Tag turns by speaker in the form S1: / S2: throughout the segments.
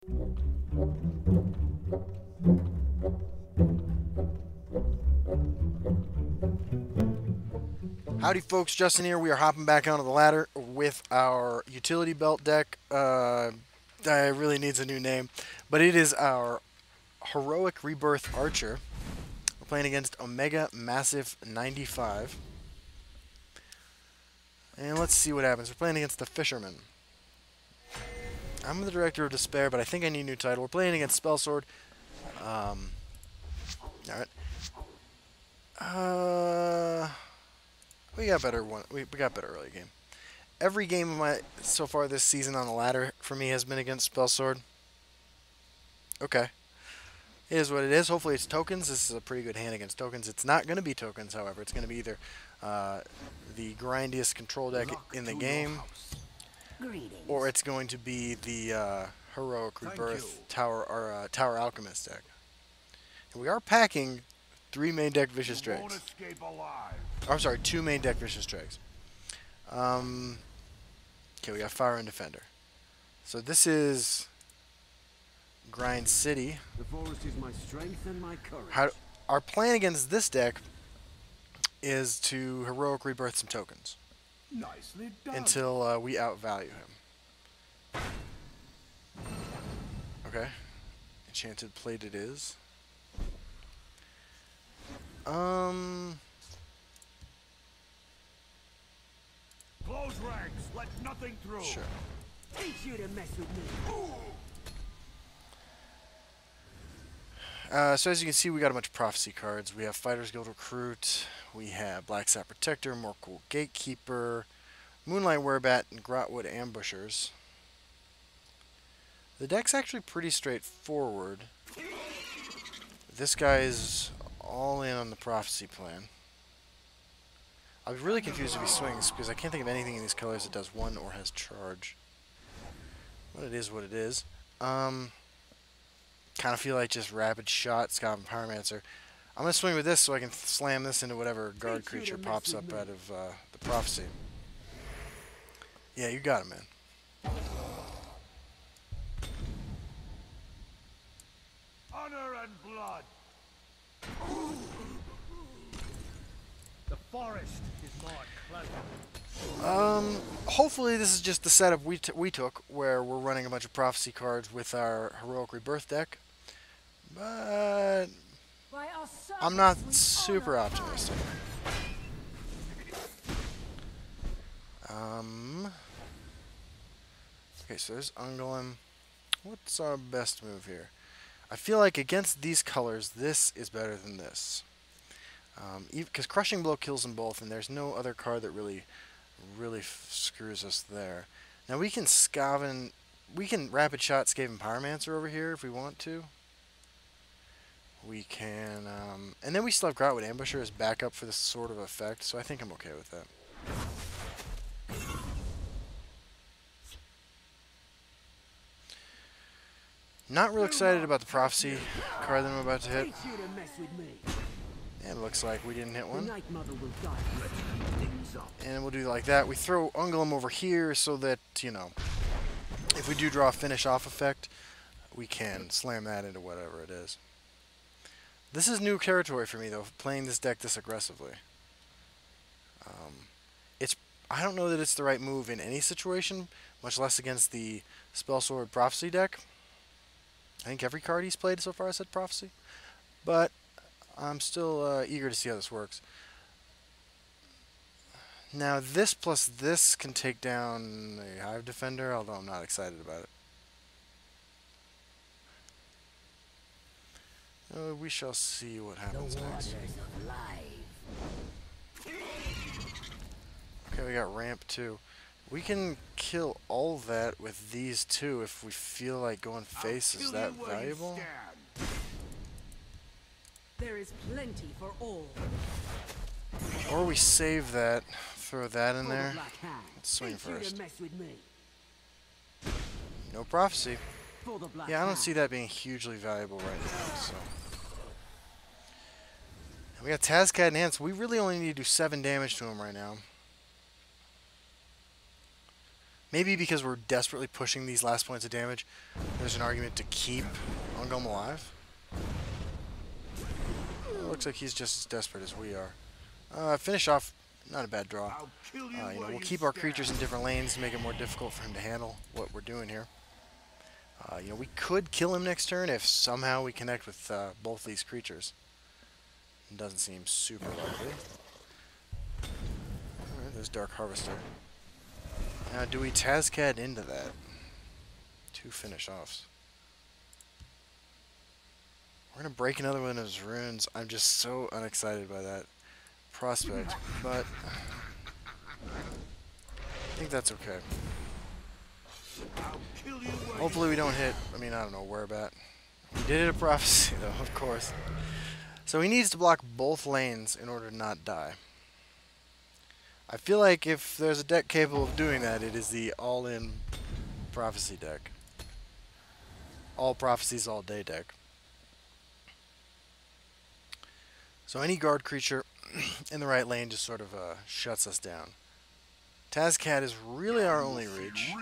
S1: Howdy folks, Justin here. We are hopping back onto the ladder with our utility belt deck. It really needs a new name, but it is our Heroic Rebirth Archer. We're playing against Omega Massive 95. And let's see what happens. We're playing against the Fisherman. I'm the Director of Despair, but I think I need a new title. We're playing against Spell Sword. Alright. We got better one. We got better early game. Every game of my so far this season on the ladder for me has been against Spell Sword. Okay. It is what it is. Hopefully it's tokens. This is a pretty good hand against tokens. It's not going to be tokens, however. It's going to be either the grindiest control deck in the game, or it's going to be the Heroic Rebirth Tower Alchemist deck. And we are packing 3 main deck Vicious Dregs. I'm sorry, 2 main deck Vicious Dregs. Okay, we got Fire and Defender. So this is Grind City.
S2: The forest is my strength and my courage.
S1: Our plan against this deck is to Heroic Rebirth some tokens.
S2: Nicely done.
S1: Until we outvalue him. Okay. Enchanted Plate it is.
S2: Close ranks. Let nothing through.
S1: Sure.
S2: Teach you to mess with me.
S1: So as you can see, we got a bunch of Prophecy cards. We have Fighters Guild Recruit. We have Black Sap Protector, Morkul Gatekeeper, Moonlight Werebat, and Grotwood Ambushers. The deck's actually pretty straightforward. This guy's all in on the Prophecy plan. I was really confused if he swings, because I can't think of anything in these colors that does 1 or has charge. But it is what it is. Kind of feel like just Rapid Shot, Scott and Pyromancer. I'm going to swing with this so I can slam this into whatever guard creature pops up out of the Prophecy. Yeah, you got it, man.
S2: Honor and blood. The forest is more clever.
S1: Hopefully this is just the setup we took, where we're running a bunch of Prophecy cards with our Heroic Rebirth deck. But I'm not super optimistic. Okay, so there's Ungolem. What's our best move here? I feel like against these colors, this is better than this. Because Crushing Blow kills them both, and there's no other card that really screws us there. Now we can Rapid Shot Skaven Pyromancer over here if we want to. We can, and then we still have Grotwood Ambusher as backup for this sort of effect, so I think I'm okay with that. Not real excited about the Prophecy card that I'm about to hit. And it looks like we didn't hit one. And we'll do like that. We throw Ungolem over here so that, you know, if we do draw a finish off effect, we can slam that into whatever it is. This is new territory for me, though, playing this deck this aggressively. I don't know that it's the right move in any situation, much less against the Spellsword Prophecy deck. I think every card he's played so far has said Prophecy. But I'm still eager to see how this works. Now, this plus this can take down a Hive Defender, although I'm not excited about it. We shall see what happens next. Okay, we got ramp 2. We can kill all that with these two if we feel like going face. Is that valuable?
S3: There is plenty for all.
S1: Or we save that, throw that in there. Let's swing first. No Prophecy. Yeah, I don't see that being hugely valuable right now, so. And we got Tazcat in hand, so we really only need to do 7 damage to him right now. Maybe because we're desperately pushing these last points of damage, there's an argument to keep Ungum alive. Looks like he's just as desperate as we are. Finish off, not a bad draw.
S2: I'll kill you
S1: You know,
S2: where
S1: we'll
S2: you
S1: keep our
S2: stand.
S1: creatures in different lanes to make it more difficult for him to handle what we're doing here. You know, we could kill him next turn if somehow we connect with both these creatures. It doesn't seem super likely. Alright, there's Dark Harvester. Now, do we Tazcad into that? 2 finish offs. We're going to break another one of his runes. I'm just so unexcited by that prospect, but I think that's okay.
S2: I'll kill you where
S1: Hopefully we don't hit, I mean, I don't know where about. We did hit a prophecy, though, of course. So he needs to block both lanes in order to not die. I feel like if there's a deck capable of doing that, it is the all-in prophecy deck. All prophecies, all day deck. So any guard creature in the right lane just sort of shuts us down. Tazcad is really our only reach.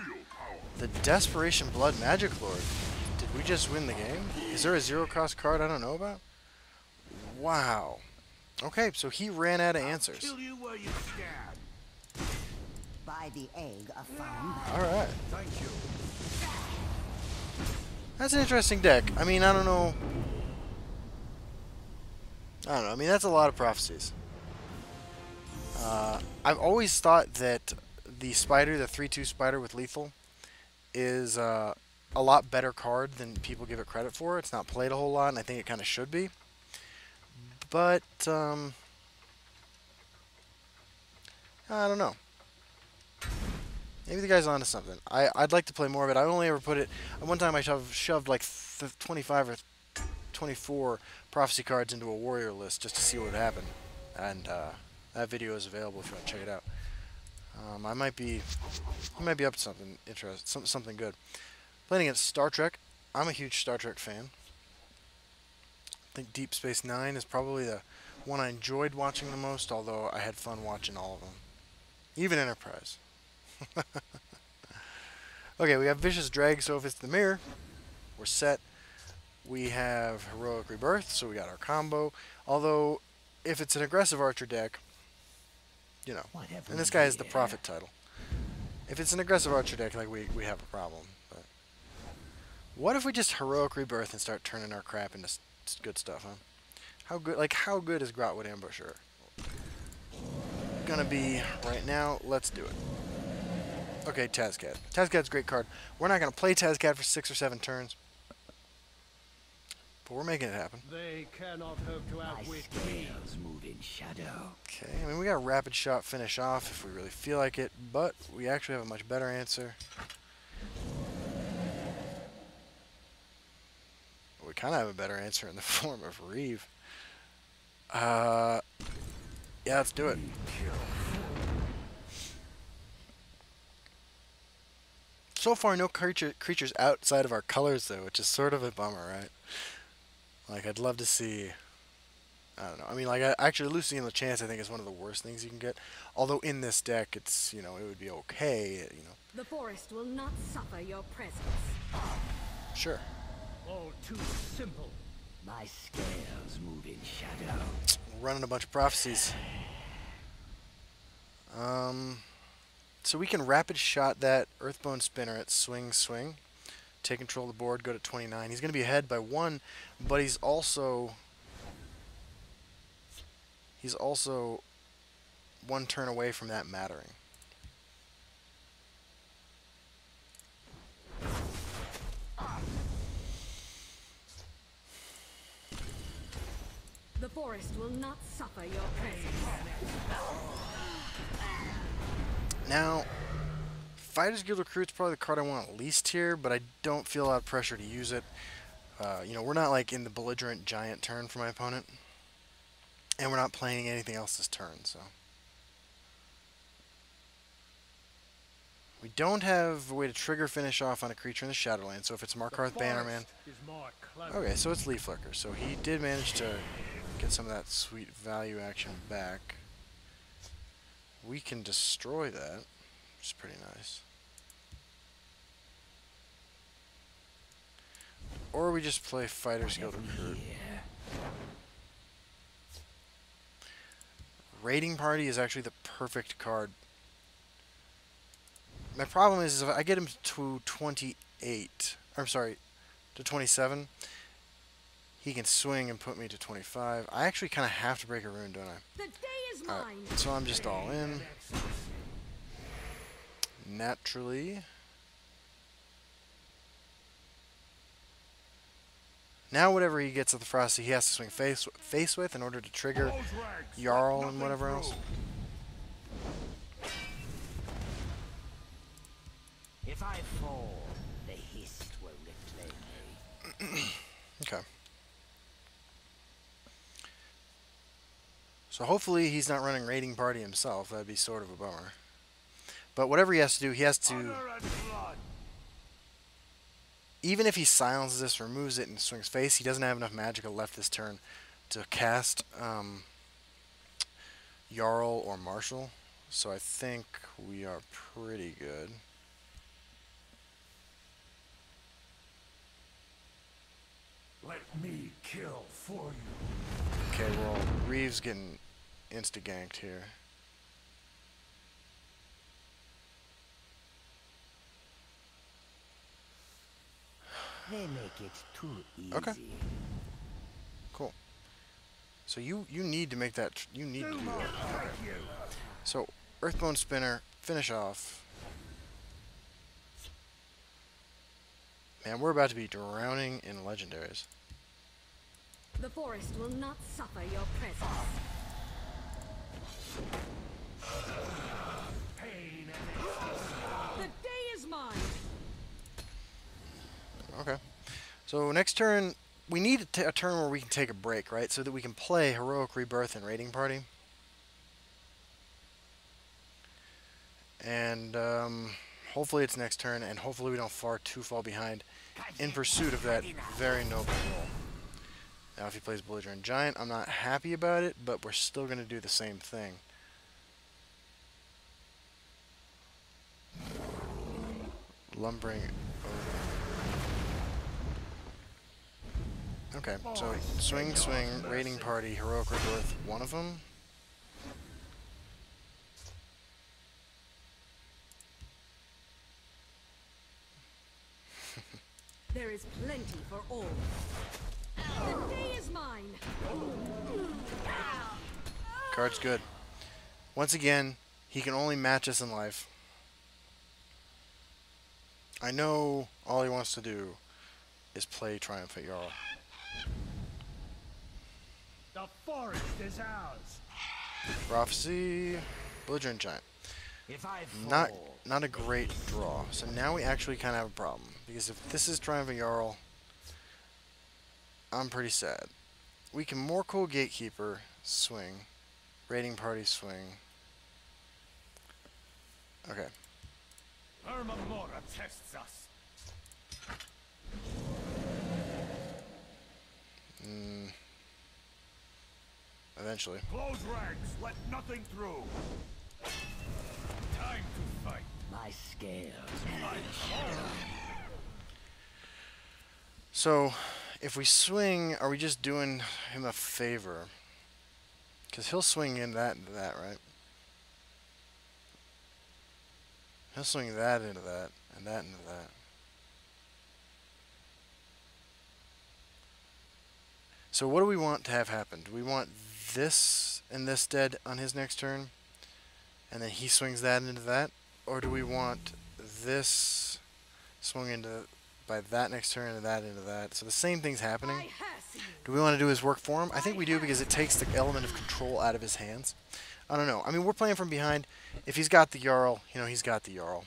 S1: The Desperation Blood Magic Lord. Did we just win the game? Is there a 0-cost card I don't know about? Wow. Okay, so he ran out of answers.
S2: kill you where you stand.
S4: By the egg of fine.
S1: Alright.
S2: Thank you.
S1: That's an interesting deck. I mean, I don't know. I mean, that's a lot of prophecies. I've always thought that the spider, the 3/2 spider with lethal, is a lot better card than people give it credit for. It's not played a whole lot, and I think it kind of should be. But, I don't know. Maybe the guy's onto something. I'd like to play more of it. I only ever put it... One time I shoved like 25 or 24 prophecy cards into a warrior list just to see what would happen. And that video is available if you want to check it out. I might be up to something interesting, something good. Playing against Star Trek. I'm a huge Star Trek fan. I think Deep Space Nine is probably the one I enjoyed watching the most, although I had fun watching all of them. Even Enterprise. Okay, we have Vicious Drag, so if it's the mirror, we're set. We have Heroic Rebirth, so we got our combo. Although, if it's an aggressive archer deck, you know, and this guy has the Prophet title. If it's an aggressive archer deck, like we have a problem. But what if we just Heroic Rebirth and start turning our crap into good stuff, huh? How good is Grotwood Ambusher? Gonna be right now. Let's do it. Okay, Tazcad. Tazcad's a great card. We're not gonna play Tazcad for 6 or 7 turns, but we're making it happen.
S2: They cannot hope to outwit me.
S4: Move in shadow.
S1: Okay, I mean, we got a rapid shot finish off if we really feel like it, but we actually have a much better answer. We kind of have a better answer in the form of Reeve. Yeah, let's do it. So far, no creatures outside of our colors, though, which is sort of a bummer, right? Like, I'd love to see... I don't know. I mean, like, actually, Lucy and LeChance, I think, is one of the worst things you can get. Although, in this deck, it's, you know, it would be okay, you know.
S3: The forest will not suffer your presence.
S1: Sure.
S2: All too simple.
S4: My scales move in shadow.
S1: We're running a bunch of prophecies. So we can rapid shot that Earthbone Spinner at swing. Take control of the board, go to 29. He's going to be ahead by 1, but he's also 1 turn away from that mattering.
S3: The forest will not suffer your presence.
S1: Now, Fighters Guild Recruit's probably the card I want least here, but I don't feel a lot of pressure to use it. You know, we're not like in the belligerent giant turn for my opponent, and we're not playing anything else this turn, so. We don't have a way to trigger finish off on a creature in the Shadowland, so if it's Markarth Bannerman... Okay, so it's Leaf Lurker, so he did manage to get some of that sweet value action back. We can destroy that, which is pretty nice. Or we just play Fighter Skilled
S4: Whatever
S1: Recruit.
S4: here.
S1: Raiding Party is actually the perfect card. My problem is if I get him to 28, I'm sorry, to 27, he can swing and put me to 25. I actually kind of have to break a rune, don't I?
S3: The day is mine.
S1: So I'm just all in. Naturally. Now whatever he gets at the Frosty, he has to swing face with in order to trigger
S2: Close ranks.
S1: Jarl
S2: Let
S1: and
S2: nothing
S1: whatever
S2: through.
S1: else.
S4: If I fall, the hist will reclaim me.
S1: Okay. So hopefully he's not running Raiding Party himself. That'd be sort of a bummer. But whatever he has to do, he has to...
S2: Honor and blood.
S1: Even if he silences this, removes it, and swings face, he doesn't have enough magica left this turn to cast Jarl or Marshal. So I think we are pretty good.
S2: Let me kill for you.
S1: Okay, well, Reeves getting insta-ganked here.
S4: They make it too easy.
S1: Okay. Cool. So you need to make that, you need to do that.
S2: Thank you.
S1: So, Earthbone Spinner, finish off. Man, we're about to be drowning in legendaries.
S3: The forest will not suffer your presence.
S2: Pain and
S3: The day is mine.
S1: Okay. So next turn, we need a turn where we can take a break, right? So that we can play Heroic Rebirth and Raiding Party. And hopefully it's next turn, and hopefully we don't too far behind in pursuit of that very noble role. Now if he plays Belligerent Giant, I'm not happy about it, but we're still going to do the same thing. Lumbering over. Okay, so swing, Raiding Party, Heroic Rebirth, one of them.
S3: There is plenty for all. The day is mine.
S1: Card's good. Once again, he can only match us in life. I know all he wants to do is play Triumphant Jarl.
S2: the forest is ours.
S1: Prophecy, Belligerent Giant.
S4: If I
S1: Not
S4: fall,
S1: not a great draw. So now we actually kind of have a problem. Because if this is Triumphant Jarl, I'm pretty sad. We can Morkel Gatekeeper, swing. Raiding Party, swing. Okay.
S2: Irma Mora tests us.
S1: Eventually.
S2: Close ranks. Let nothing through. Time to fight.
S4: my scales
S1: So, if we swing, are we just doing him a favor? Because he'll swing in that into that, right? He'll swing that into that, and that into that. So what do we want to have happen? Do we want this and this dead on his next turn, and then he swings that into that? Or do we want this swung into by that next turn and that into that? So the same thing's happening.
S3: I hearse you.
S1: Do we want to do his work for him? I think we do because it takes the element of control out of his hands. I don't know. I mean, we're playing from behind. If he's got the Jarl, you know, he's got the Jarl.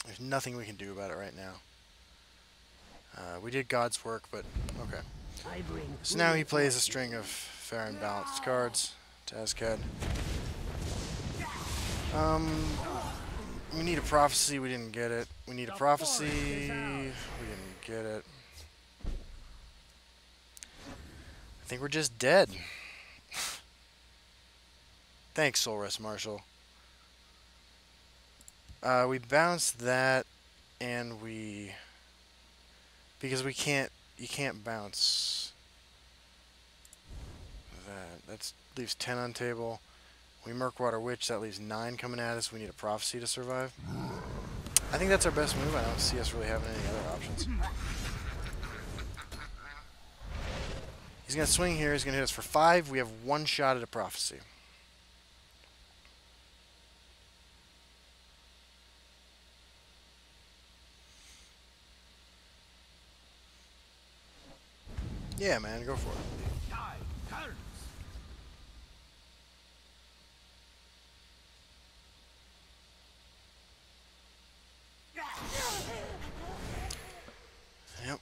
S1: There's nothing we can do about it right now. We did God's work, but okay.
S4: I bring
S1: So now he plays a string of fair and balanced cards to Azked. We need a prophecy. We didn't get it. We need a prophecy. We didn't get it. I think we're just dead. Thanks, Soul Rest Marshal. We bounced that, and because we can't you can't bounce that. That leaves 10 on table. We Murkwater Witch, that leaves 9 coming at us. We need a Prophecy to survive. I think that's our best move. I don't see us really having any other options. He's going to swing here. He's going to hit us for 5. We have 1 shot at a Prophecy. Yeah, man, go for it.
S2: Tide turns.
S1: Yep.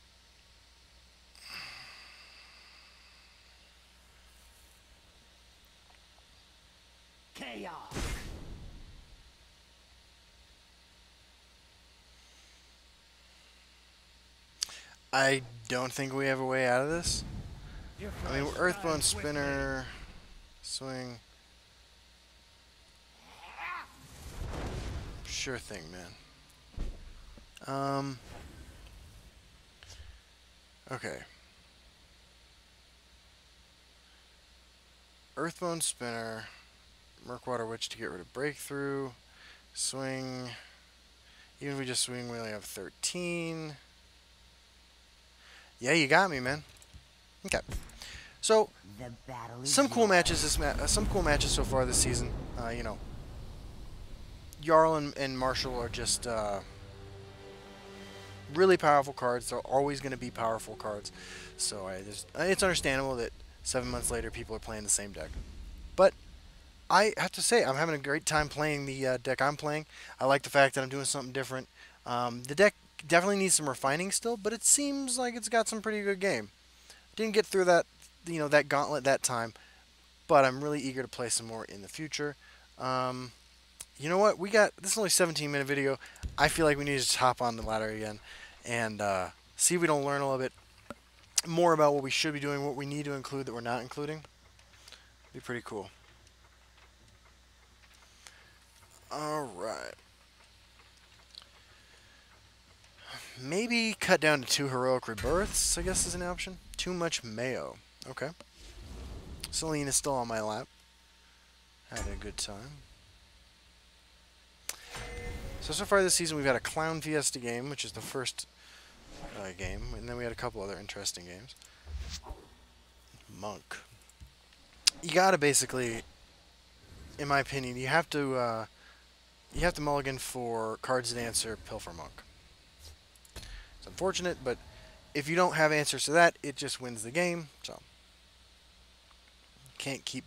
S4: Chaos.
S1: I don't think we have a way out of this.
S2: Your
S1: I mean,
S2: first
S1: Earthbone
S2: strike with
S1: Spinner, swing. Sure thing, man. Okay. Earthbone Spinner, Murkwater Witch to get rid of Breakthrough, swing. Even if we just swing, we only have 13. Yeah, you got me, man. Okay. So,
S4: The battle is
S1: some cool
S4: yours.
S1: matches some cool matches so far this season. You know, Jarl and Marshall are just really powerful cards. They're always going to be powerful cards. So it's understandable that 7 months later people are playing the same deck. But I have to say, I'm having a great time playing the deck I'm playing. I like the fact that I'm doing something different. The deck definitely needs some refining still, but it seems like it's got some pretty good game. Didn't get through that, that gauntlet that time, but I'm really eager to play some more in the future. You know what? This is only a 17-minute video. I feel like we need to just hop on the ladder again and see if we don't learn a little bit more about what we should be doing, what we need to include that we're not including. Be pretty cool. All right. Maybe cut down to 2 heroic rebirths, I guess is an option. Too much mayo. Okay. Celine is still on my lap. Having a good time. So far this season we've had a Clown Fiesta game, which is the first game, and then we had a couple other interesting games. Monk. You gotta basically, in my opinion, you have to mulligan for cards that answer Pilfer Monk. It's unfortunate, but if you don't have answers to that, it just wins the game. So can't keep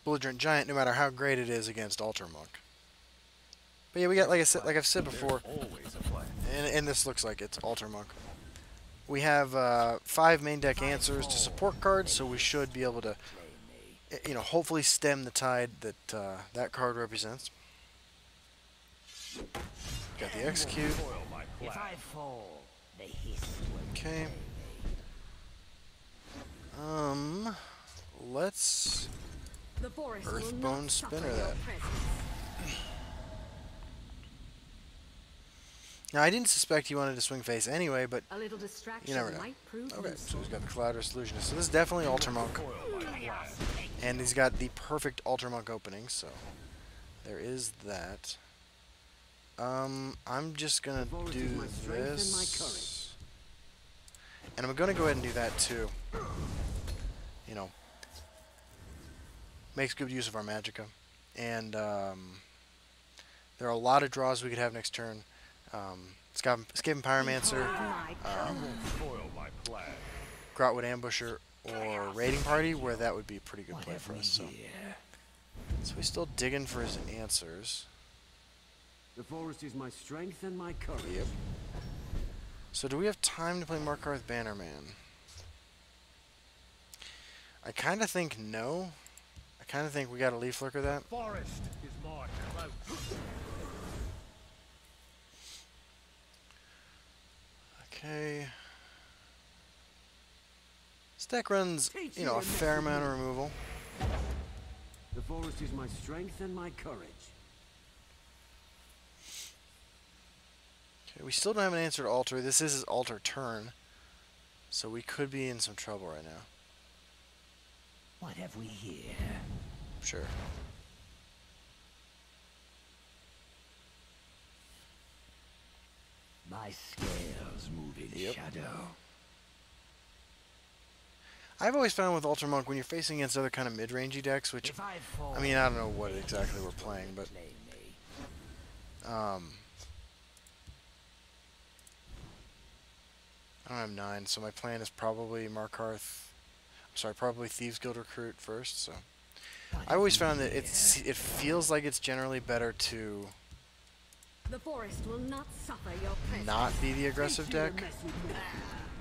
S1: Belligerent Giant no matter how great it is against Ultra Monk. But yeah, we got, like I've said before,
S2: Always a play.
S1: and this looks like it's Ultra Monk. We have 5 main deck answers to support cards, so we should be able to, hopefully stem the tide that that card represents. Got the execute.
S2: Foil my
S4: If
S2: plan.
S4: I fall, the hiss will
S1: Okay. Let's
S3: The forest will
S1: Earthbone
S3: not suffer
S1: Spinner
S3: your
S1: that.
S3: presence.
S1: Now I didn't suspect he wanted to swing face anyway, but
S3: A little distraction
S1: never know.
S3: might prove
S1: okay. So
S3: useful.
S1: he's got the Cloud Resolutionist. So this is definitely Ultra Monk,
S2: Foil my plan.
S1: and he's got the perfect Ultra Monk opening. So there is that. I'm just gonna do this, and I'm gonna go ahead and do that too. Makes good use of our Magicka, and there are a lot of draws we could have next turn. Escaping Pyromancer,
S2: Foil my plan.
S1: Grotwood Ambusher, or Raiding Party, where that would be a pretty good play for us. So he's still digging for his answers.
S5: The forest is my strength and my courage.
S1: Yep. So do we have time to play Markarth Bannerman? I kind of think no. I kind of think we got to Leaf Lurker that.
S2: Forest is my clout.
S1: Okay. This deck runs, a fair amount of removal.
S5: The forest is my strength and my courage.
S1: Okay, we still don't have an answer to alter. This is his alter turn. So we could be in some trouble right now.
S4: What have we here?
S1: Sure.
S4: My scales move in
S1: Yep.
S4: shadow.
S1: I've always found with Ultra Monk when you're facing against other kind of mid-rangey decks, which
S4: If I fall,
S1: I mean I don't know what exactly we're playing, but
S4: claim me.
S1: I don't have 9, so my plan is probably Markarth. I'm sorry, probably Thieves Guild Recruit first. So I always found that it feels like it's generally better to
S3: The forest will not suffer your presence.
S1: not be the aggressive deck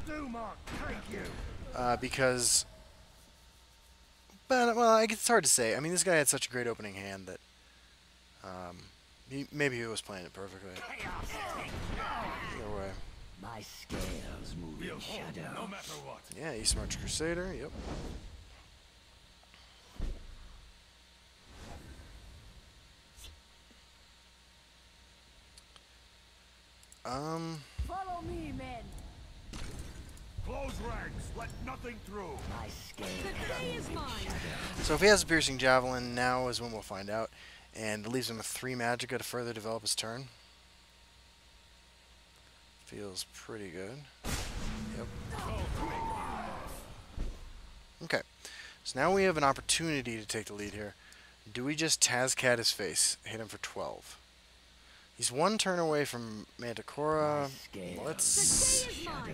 S2: Do Mark, take you.
S1: because. But well, it's hard to say. I mean, this guy had such a great opening hand that maybe he was playing it perfectly. Either way,
S4: My scales move
S2: We'll
S4: in
S2: hold,
S4: shadow.
S2: no matter what.
S1: yeah, East March Crusader. Yep.
S3: Follow me, men.
S2: Close ranks, let nothing through.
S4: My scales
S3: The day is mine.
S1: So if he has a Piercing Javelin, now is when we'll find out, and it leaves him with 3 Magicka to further develop his turn. Feels pretty good. Yep. Okay. So now we have an opportunity to take the lead here. Do we just Tazcat his face? Hit him for 12. He's 1 turn away from Manticora. Let's
S3: The day is mine.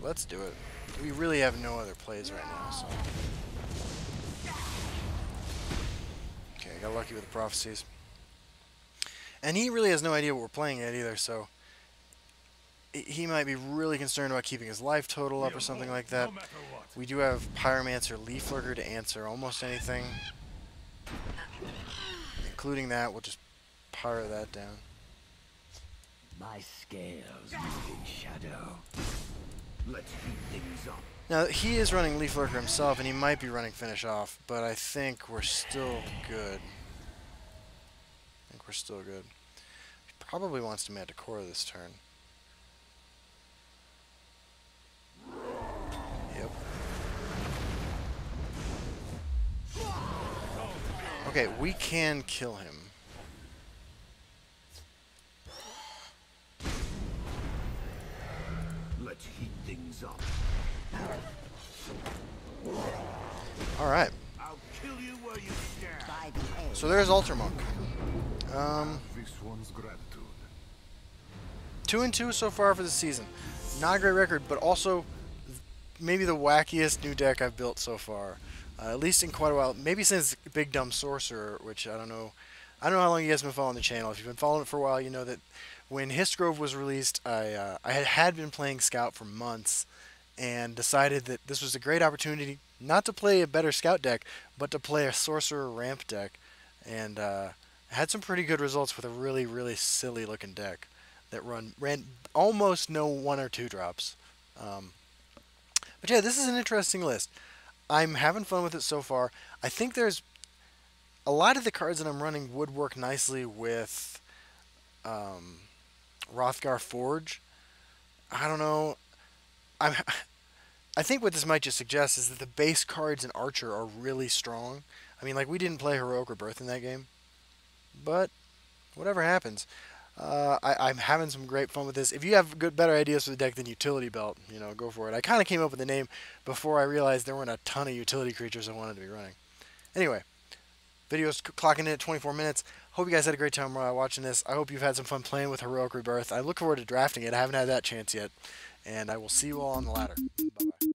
S1: let's do it. We really have no other plays right now, so. Okay, got lucky with the prophecies. And he really has no idea what we're playing yet either, so he might be really concerned about keeping his life total up or something like that.
S2: No matter what.
S1: We do have Pyromancer, Leaf Lurker to answer almost anything. Including that, we'll just pyro that down.
S4: My scales move in shadow.
S5: Let's heat things up.
S1: Now, he is running Leaf Lurker himself, and he might be running Finish Off, but I think we're still good. He probably wants to Manticora this turn. Yep. Okay, we can kill him.
S5: Let's heat things up.
S1: Alright,
S2: I'll kill you where you stand.
S4: By the edge.
S1: so there's Ultra Monk.
S2: This one's gratitude.
S1: 2-2 so far for the season. Not a great record, but also maybe the wackiest new deck I've built so far. At least in quite a while. Maybe since Big Dumb Sorcerer, which I don't know. I don't know how long you guys have been following the channel. If you've been following it for a while, you know that when Histgrove was released, I had been playing Scout for months and decided that this was a great opportunity not to play a better Scout deck, but to play a Sorcerer Ramp deck. And had some pretty good results with a really, really silly looking deck that ran almost no 1 or 2 drops. But yeah, this is an interesting list. I'm having fun with it so far. I think there's a lot of the cards that I'm running would work nicely with Rothgar Forge. I don't know. I think what this might just suggest is that the base cards in Archer are really strong. I mean, like, we didn't play Heroic Rebirth in that game, but whatever happens. I'm having some great fun with this. If you have better ideas for the deck than Utility Belt, go for it. I kind of came up with the name before I realized there weren't a ton of utility creatures I wanted to be running. Anyway, video's clocking in at 24 minutes. Hope you guys had a great time watching this. I hope you've had some fun playing with Heroic Rebirth. I look forward to drafting it. I haven't had that chance yet. And I will see you all on the ladder. Bye-bye.